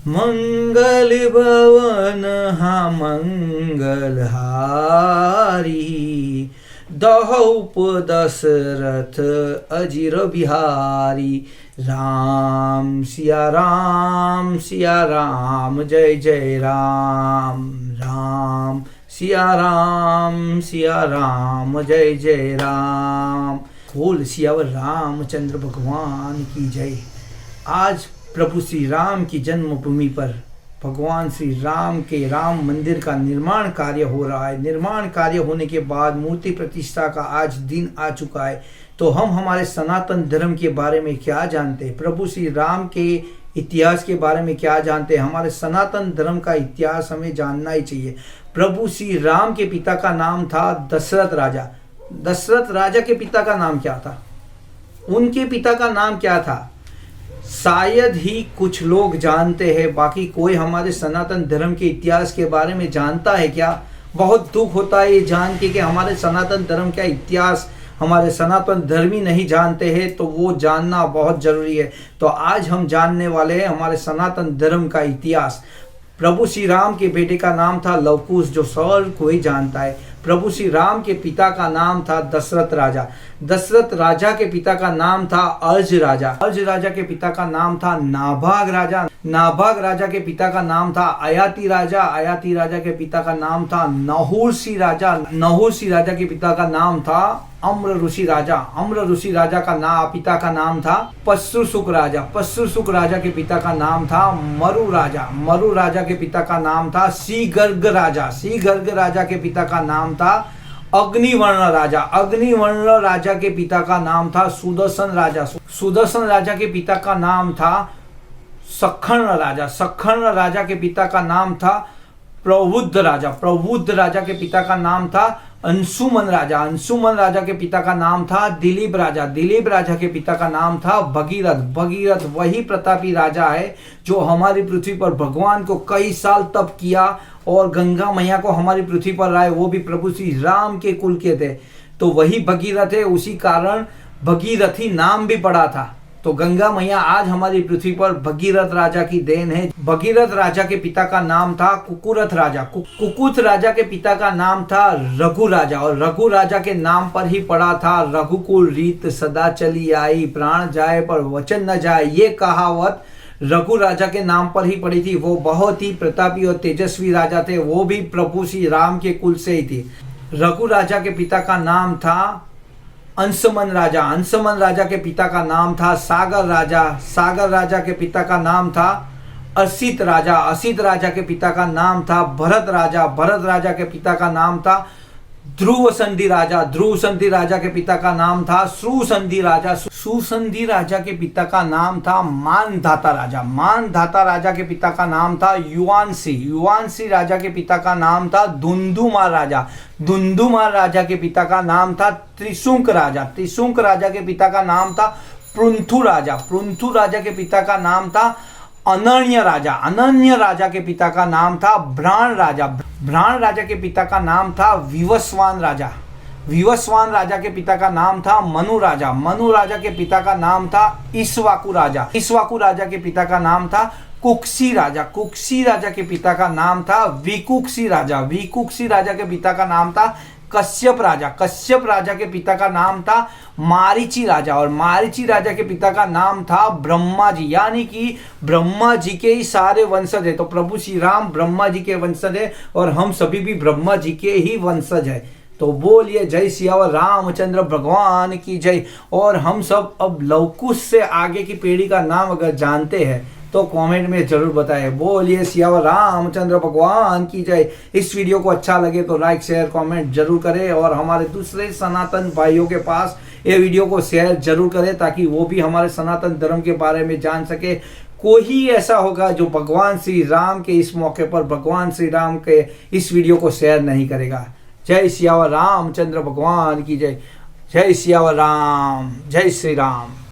मंगल भवन हा मंगलहारी, दहौप दशरथ अजिर बिहारी। राम सिया राम जय जय राम। राम सिया राम जय जय राम। बोल सियावर रामचंद्र भगवान की जय। आज प्रभु श्री राम की जन्मभूमि पर भगवान श्री राम के राम मंदिर का निर्माण कार्य हो रहा है। निर्माण कार्य होने के बाद मूर्ति प्रतिष्ठा का आज दिन आ चुका है। तो हम हमारे सनातन धर्म के बारे में क्या जानते हैं, प्रभु श्री राम के इतिहास के बारे में क्या जानते हैं। हमारे सनातन धर्म का इतिहास हमें जानना ही चाहिए। प्रभु श्री राम के पिता का नाम था दशरथ राजा। दशरथ राजा के पिता का नाम क्या था, उनके पिता का नाम क्या था, शायद ही कुछ लोग जानते हैं। बाकी कोई हमारे सनातन धर्म के इतिहास के बारे में जानता है क्या? बहुत दुख होता है ये जान के कि हमारे सनातन धर्म का इतिहास हमारे सनातन धर्मी नहीं जानते हैं। तो वो जानना बहुत जरूरी है। तो आज हम जानने वाले हैं हमारे सनातन धर्म का इतिहास। प्रभु श्री राम के बेटे का नाम था लव कुश, जो सब कोई जानता है। प्रभु श्री राम के पिता का नाम था दशरथ राजा। दशरथ राजा के पिता का नाम था अर्ज राजा। अर्ज राजा के पिता का नाम था नाभाग राजा। नाभाग राजा के पिता का नाम था अयाति राजा। अयाति राजा के पिता का नाम था नहुषी राजा। नहुषी राजा के पिता का नाम था अम्र ऋषि राजा। अम्र ऋषि राजा का पिता का नाम था पश्रुसुक राजा। पश्रुसुक राजा के पिता का नाम था मरु राजा। मरु राजा के पिता का नाम था सीगर्ग राजा। सीगर्ग राजा के पिता का नाम था अग्निवर्ण राजा। अग्निवर्ण राजा के पिता का नाम था सुदर्शन राजा। सुदर्शन राजा के पिता का नाम था सखर्ण राजा। सखर्ण राजा के पिता का नाम था प्रबुद्ध राजा। प्रबुद्ध राजा के पिता का नाम था अंशुमन राजा। अंशुमन राजा के पिता का नाम था दिलीप राजा। दिलीप राजा के पिता का नाम था भगीरथ। भगीरथ वही प्रतापी राजा है जो हमारी पृथ्वी पर भगवान को कई साल तप किया और गंगा मैया को हमारी पृथ्वी पर लाए। वो भी प्रभु श्री राम के कुल के थे। तो वही भगीरथ है, उसी कारण भगीरथी नाम भी पड़ा था। तो गंगा मैया आज हमारी पृथ्वी पर भगीरथ राजा की देन है। भगीरथ राजा के पिता का नाम था कुकुरथ राजा। कुकुथ राजा के पिता का नाम था रघु राजा। और रघु राजा के नाम पर ही पड़ा था रघुकुल रीत सदा चली आई, प्राण जाए पर वचन न जाए। ये कहावत रघु राजा के नाम पर ही पड़ी थी। वो बहुत ही प्रतापी और तेजस्वी राजा थे। वो भी प्रभु श्री राम के कुल से ही थे। रघु राजा के पिता का नाम था अंशुमन राजा। अंशुमन राजा के पिता का नाम था सागर राजा। सागर राजा के पिता का नाम था असित राजा। असित राजा के पिता का नाम था भरत राजा। भरत राजा के पिता का नाम था ध्रुव संधि राजा। ध्रुव संधि राजा के पिता का नाम था सुसंधि राजा। सुसंधि राजा के पिता का नाम था मानधाता राजा। मानधाता राजा के पिता का नाम था युवांशी। युवांशी राजा के पिता का नाम था धुंधुमार राजा। धुंधुमार राजा के पिता का नाम था त्रिशुंक राजा। त्रिशुंक राजा के पिता का नाम था पृथु राजा। पृथु राजा के पिता का नाम था अनन्य राजा। अनन्य राजा के पिता का नाम था भ्राण राजा। भ्राण राजा के पिता का नाम था विवस्वान राजा। विवस्वान राजा के पिता का नाम था मनु राजा। मनु राजा के पिता का नाम था इक्ष्वाकु राजा। इक्ष्वाकु राजा के पिता का नाम था कुक्षी राजा। कुक्षी राजा के पिता का नाम था विकुक्षी राजा। विकुक्षी राजा के पिता का नाम था कश्यप राजा। कश्यप राजा के पिता का नाम था मारीची राजा। और मारीची राजा के पिता का नाम था ब्रह्मा जी। यानी कि ब्रह्मा जी के ही सारे वंशज है। तो प्रभु श्री राम ब्रह्मा जी के वंशज है और हम सभी भी ब्रह्मा जी के ही वंशज है। तो बोलिए जय सियावर रामचंद्र भगवान की जय। और हम सब अब लव कुश से आगे की पीढ़ी का नाम अगर जानते हैं तो कमेंट में जरूर बताएं। बोलिए सियावर रामचंद्र भगवान की जय। इस वीडियो को अच्छा लगे तो लाइक शेयर कमेंट जरूर करें और हमारे दूसरे सनातन भाइयों के पास ये वीडियो को शेयर जरूर करें ताकि वो भी हमारे सनातन धर्म के बारे में जान सके। कोई ऐसा होगा जो भगवान श्री राम के इस मौके पर भगवान श्री राम के इस वीडियो को शेयर नहीं करेगा। जय सियावर रामचंद्र भगवान की जय। जय सियावर राम, जय श्री राम।